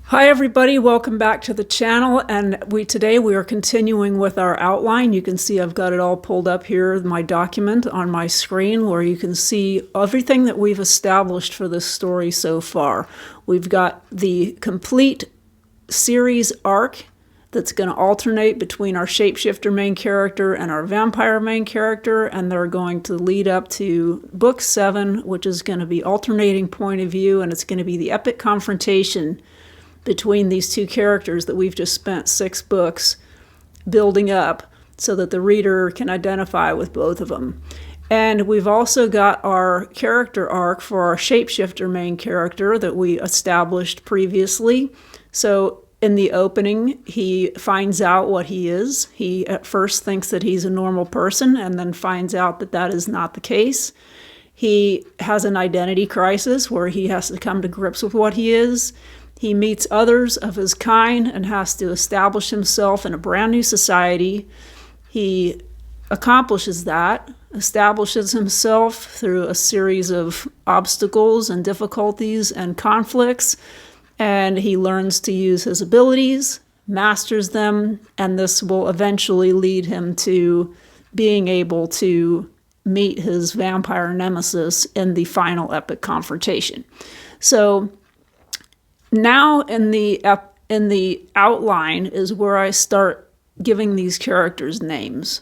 Hi everybody, welcome back to the channel, and today we are continuing with our outline. You can see I've got it all pulled up here, my document on my screen, where you can see everything that we've established for this story so far. We've got the complete series arc that's going to alternate between our shapeshifter main character and our vampire main character, and they're going to lead up to book 7, which is going to be alternating point of view, and it's going to be the epic confrontation between these two characters that we've just spent 6 books building up so that the reader can identify with both of them. And we've also got our character arc for our shapeshifter main character that we established previously. So in the opening, he finds out what he is. He at first thinks that he's a normal person and then finds out that that is not the case. He has an identity crisis where he has to come to grips with what he is. He meets others of his kind and has to establish himself in a brand new society. He accomplishes that, establishes himself through a series of obstacles and difficulties and conflicts, and he learns to use his abilities, masters them, and this will eventually lead him to being able to meet his vampire nemesis in the final epic confrontation. So now in the outline is where I start giving these characters names.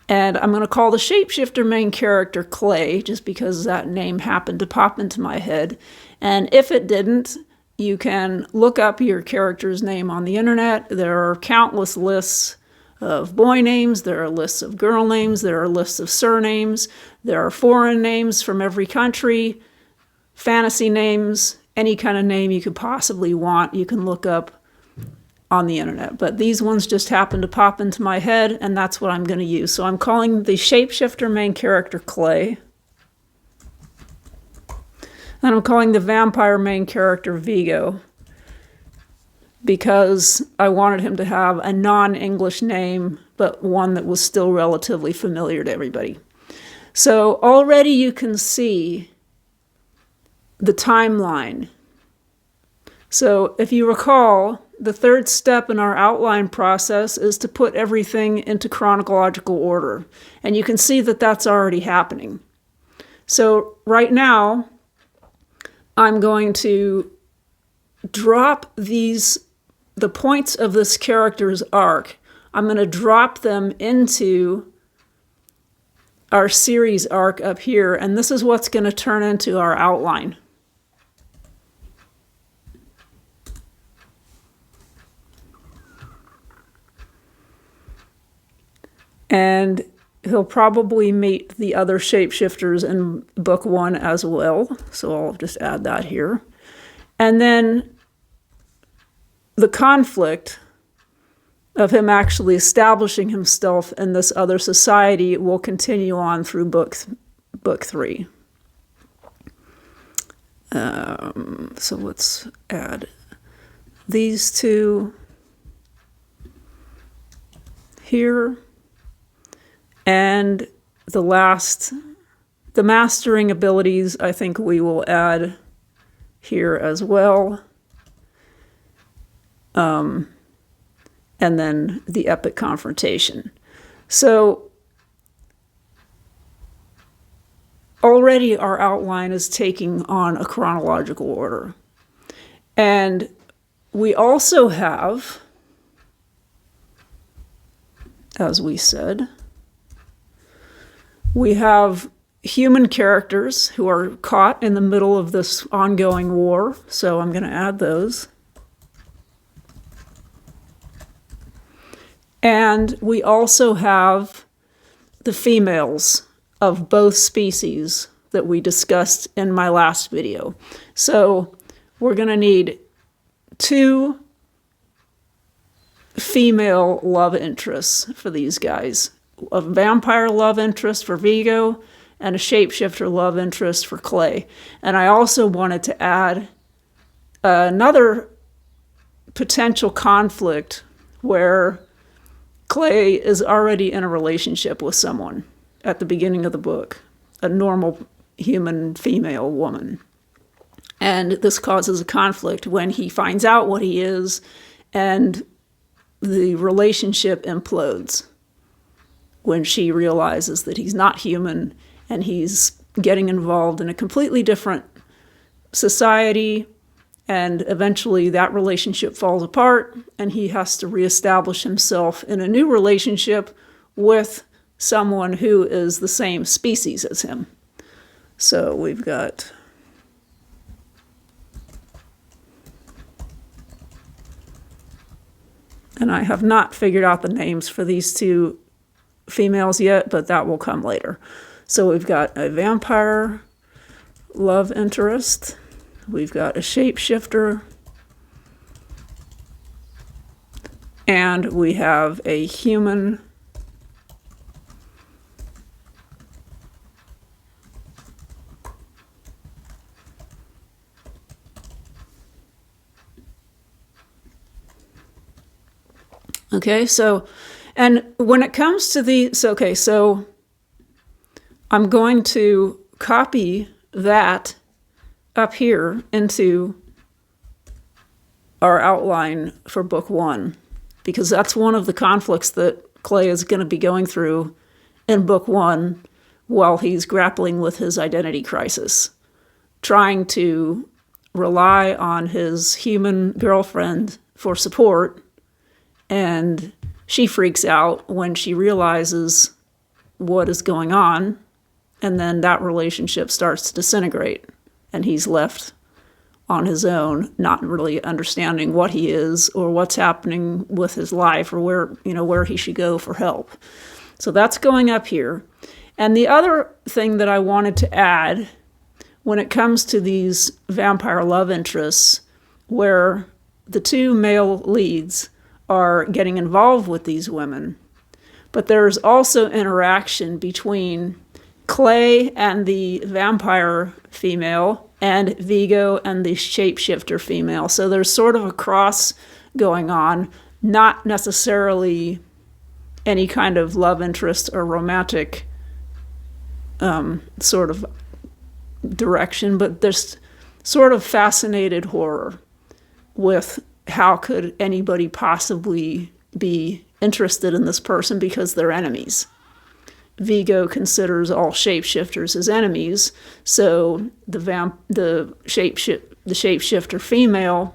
And I'm going to call the shapeshifter main character Clay, just because that name happened to pop into my head. And if it didn't, you can look up your character's name on the internet. There are countless lists of boy names, there are lists of girl names, there are lists of surnames, there are foreign names from every country, fantasy names, any kind of name you could possibly want, you can look up on the internet. But these ones just happen to pop into my head, and that's what I'm going to use. So I'm calling the shapeshifter main character Clay. And I'm calling the vampire main character Vigo, because I wanted him to have a non-English name, but one that was still relatively familiar to everybody. So already you can see the timeline. So if you recall, the third step in our outline process is to put everything into chronological order. And you can see that that's already happening. So right now, I'm going to drop the points of this character's arc. I'm going to drop them into our series arc up here, and this is what's going to turn into our outline. And he'll probably meet the other shapeshifters in book 1 as well. So I'll just add that here. And then the conflict of him actually establishing himself in this other society will continue on through book 3. So let's add these two here. And the mastering abilities, I think we will add here as well. And then the epic confrontation. So already our outline is taking on a chronological order. And we also have, as we said, we have human characters who are caught in the middle of this ongoing war, so I'm going to add those. And we also have the females of both species that we discussed in my last video. So we're going to need 2 female love interests for these guys. A vampire love interest for Vigo and a shapeshifter love interest for Clay. And I also wanted to add another potential conflict where Clay is already in a relationship with someone at the beginning of the book, a normal human female woman. And this causes a conflict when he finds out what he is, and the relationship implodes when she realizes that he's not human and he's getting involved in a completely different society. And eventually that relationship falls apart, and he has to reestablish himself in a new relationship with someone who is the same species as him. So we've got and I have not figured out the names for these two females yet, but that will come later. So we've got a vampire love interest. We've got a shapeshifter. And we have a human okay, so, and when it comes to the, so I'm going to copy that up here into our outline for book 1, because that's one of the conflicts that Clay is going to be going through in book 1 while he's grappling with his identity crisis, trying to rely on his human girlfriend for support. And she freaks out when she realizes what is going on, and then that relationship starts to disintegrate, and he's left on his own, not really understanding what he is or what's happening with his life or where he should go for help. So that's going up here. And the other thing that I wanted to add when it comes to these vampire love interests, where the two male leads are getting involved with these women, but there's also interaction between Clay and the vampire female and Vigo and the shapeshifter female. So there's sort of a cross going on, not necessarily any kind of love interest or romantic sort of direction, but there's sort of fascinated horror with how could anybody possibly be interested in this person because they're enemies. Vigo considers all shapeshifters as enemies, so the shapeshifter female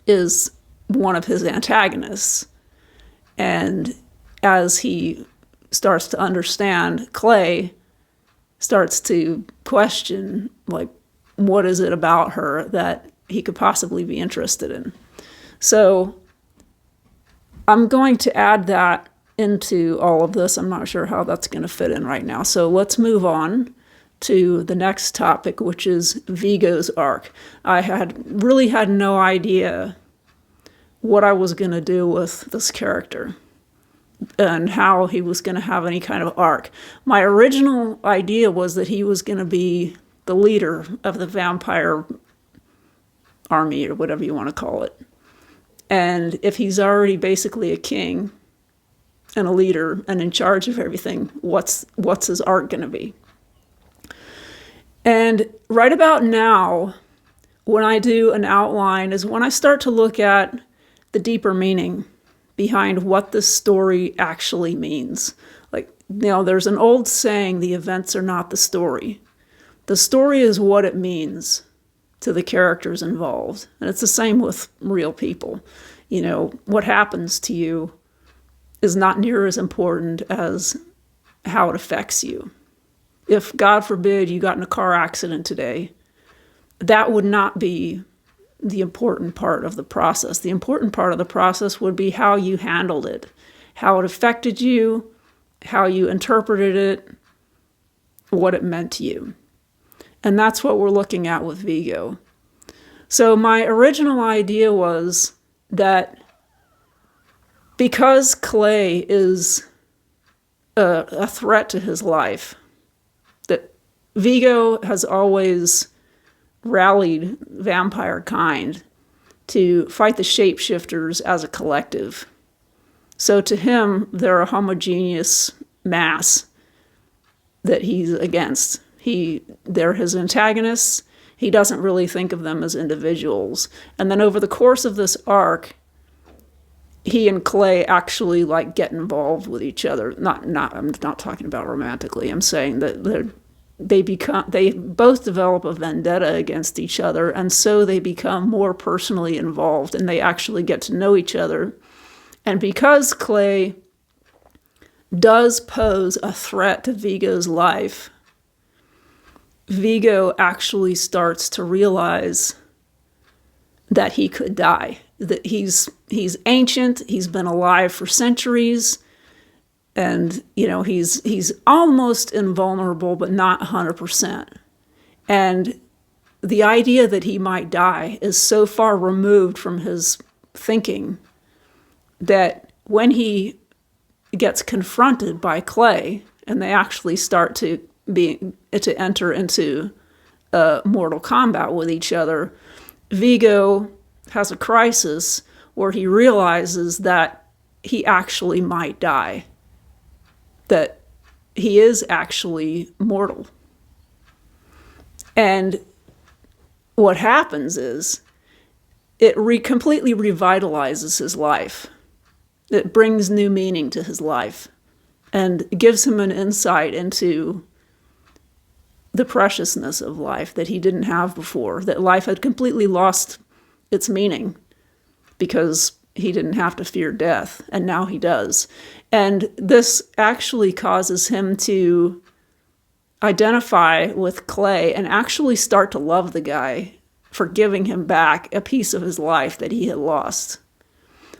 is one of his antagonists. And as he starts to understand, Clay starts to question, like, what is it about her that he could possibly be interested in? So I'm going to add that into all of this. I'm not sure how that's going to fit in right now. So let's move on to the next topic, which is Vigo's arc. I really had no idea what I was going to do with this character and how he was going to have any kind of arc. My original idea was that he was going to be the leader of the vampire army, or whatever you want to call it. And if he's already basically a king and a leader and in charge of everything, what's his arc going to be? And right about now, when I do an outline, is when I start to look at the deeper meaning behind what this story actually means. Like, there's an old saying, the events are not the story. The story is what it means to the characters involved. And it's the same with real people. What happens to you is not near as important as how it affects you. If, God forbid, you got in a car accident today, that would not be the important part of the process. The important part of the process would be how you handled it, how it affected you, how you interpreted it, what it meant to you. And that's what we're looking at with Vigo. So my original idea was that because Clay is a threat to his life, that Vigo has always rallied vampire kind to fight the shapeshifters as a collective. So to him, they're a homogeneous mass that he's against. They're his antagonists. He doesn't really think of them as individuals. And then over the course of this arc, he and Clay actually like get involved with each other. I'm not talking about romantically. I'm saying that they both develop a vendetta against each other, and so they become more personally involved, and they actually get to know each other. And because Clay does pose a threat to Vigo's life, Vigo actually starts to realize that he could die, that he's ancient, he's been alive for centuries, and he's almost invulnerable, but not 100%. And the idea that he might die is so far removed from his thinking that when he gets confronted by Clay, and they actually start to enter into mortal combat with each other, Vigo has a crisis where he realizes that he actually might die, that he is actually mortal. And what happens is it completely revitalizes his life. It brings new meaning to his life and gives him an insight into the preciousness of life that he didn't have before, that life had completely lost its meaning because he didn't have to fear death, and now he does. And this actually causes him to identify with Clay and actually start to love the guy for giving him back a piece of his life that he had lost.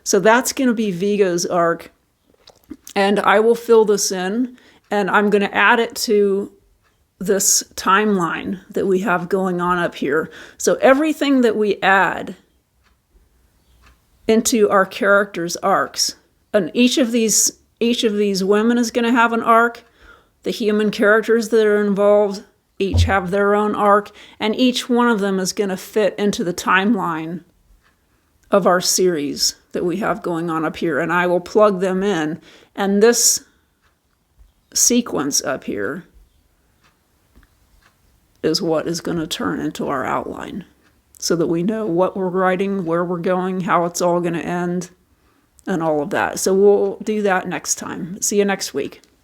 So that's going to be Vigo's arc, and I will fill this in, and I'm going to add it to this timeline that we have going on up here. So everything that we add into our characters' arcs, and each of these women is going to have an arc. The human characters that are involved each have their own arc, and each one of them is going to fit into the timeline of our series that we have going on up here, and I will plug them in. And this sequence up here is what is going to turn into our outline, so that we know what we're writing, where we're going, how it's all going to end, and all of that. So we'll do that next time. See you next week.